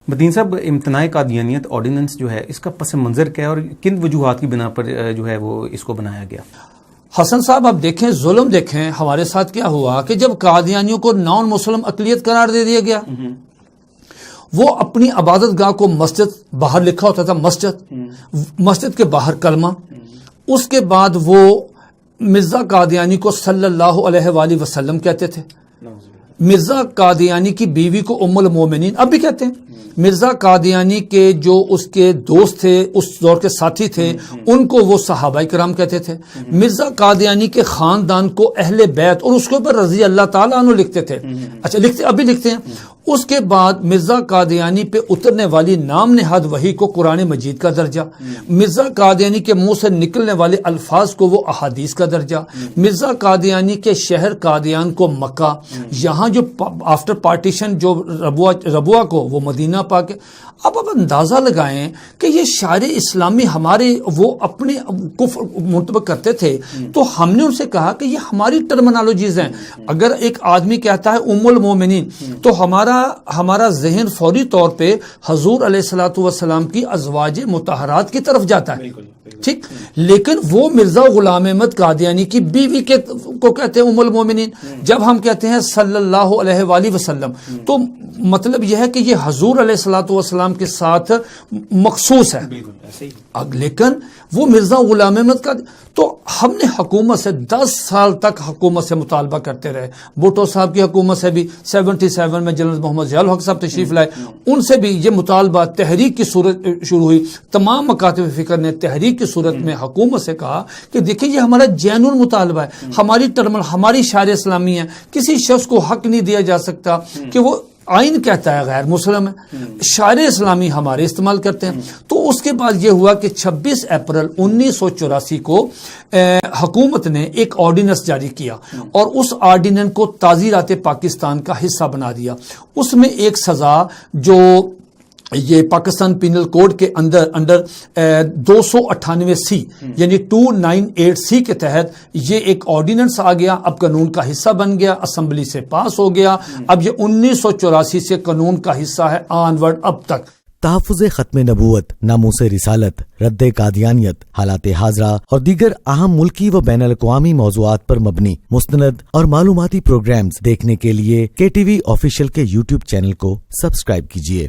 متین صاحب، امتناع قادیانیت آرڈیننس جو ہے اس کا پس منظر کیا ہے اور کن وجوہات کی بنا پر جو ہے وہ اس کو بنایا گیا؟ حسن صاحب آپ دیکھیں، ظلم دیکھیں ہمارے ساتھ کیا ہوا کہ جب قادیانیوں کو نان مسلم اقلیت قرار دے دیا گیا، وہ اپنی عبادت گاہ کو مسجد، باہر لکھا ہوتا تھا مسجد کے باہر کلمہ، اس کے بعد وہ مرزا قادیانی کو صلی اللہ علیہ وآلہ وسلم کہتے تھے، مرزا قادیانی کی بیوی کو ام المومنین اب بھی کہتے ہیں، مرزا قادیانی کے جو اس کے دوست تھے، اس دور کے ساتھی تھے، ان کو وہ صحابہ کرام کہتے تھے، مرزا قادیانی کے خاندان کو اہل بیت، اور اس کے اوپر رضی اللہ تعالیٰ عنہ لکھتے تھے، اچھا لکھتے ابھی لکھتے ہیں۔ اس کے بعد مرزا قادیانی پہ اترنے والی نام نہاد وحی کو قرآن مجید کا درجہ، مرزا قادیانی کے منہ سے نکلنے والے الفاظ کو وہ احادیث کا درجہ، مرزا قادیانی کے شہر قادیان کو مکہ، یہاں جو آفٹر پارٹیشن جو ربوہ کو وہ مدینہ پاک۔ اب آپ اندازہ لگائیں کہ یہ شاعر اسلامی ہمارے وہ اپنے کفر منتبہ کرتے تھے، تو ہم نے ان سے کہا کہ یہ ہماری ٹرمنالوجیز ہیں۔ اگر ایک آدمی کہتا ہے ام المومنین تو ہمارا ذہن فوری طور پہ حضور علیہ الصلوۃ والسلام کی ازواج مطہرات کی طرف جاتا ہے، ٹھیک، لیکن وہ مرزا غلام احمد قادیانی کی بیوی کو کہتے ہیں ام المومنین۔ جب ہم کہتے ہیں صلی اللہ علیہ وآلہ وسلم تو مطلب یہ ہے کہ یہ حضور علیہ الصلوۃ والسلام کے ساتھ مخصوص ہے، لیکن وہ مرزا غلام احمد کا۔ تو ہم نے حکومت سے 10 سال تک حکومت سے مطالبہ کرتے رہے، بھٹو صاحب کی حکومت سے بھی 77 میں جنرل محمد ضیاء الحق صاحب تشریف لائے، ان سے بھی یہ مطالبہ تحریک کی صورت شروع ہوئی۔ تمام مکاتب فکر نے تحریک کی صورت میں حکومت سے کہا کہ دیکھیں یہ ہمارا جینون مطالبہ ہے، ہماری شاعر اسلامی ہے، کسی شخص کو حق نہیں دیا جا سکتا کہ وہ آئین کہتا ہے غیر مسلم ہے، شاعر اسلامی ہمارے استعمال کرتے ہیں۔ تو اس کے بعد یہ ہوا کہ 26 اپریل 1984 کو حکومت نے ایک آرڈیننس جاری کیا، اور اس آرڈیننس کو تعزیرات پاکستان کا حصہ بنا دیا۔ اس میں ایک سزا جو یہ پاکستان پینل کوڈ کے انڈر 298C یعنی 298C کے تحت یہ ایک آرڈیننس آ گیا، اب قانون کا حصہ بن گیا، اسمبلی سے پاس ہو گیا، اب یہ 1984 سے قانون کا حصہ ہے آنورڈ اب تک۔ تحفظ ختم نبوت، ناموس رسالت، رد قادیانیت، حالات حاضرہ اور دیگر اہم ملکی و بین الاقوامی موضوعات پر مبنی مستند اور معلوماتی پروگرامز دیکھنے کے لیے KTV آفیشیل کے YouTube چینل کو سبسکرائب کیجیے۔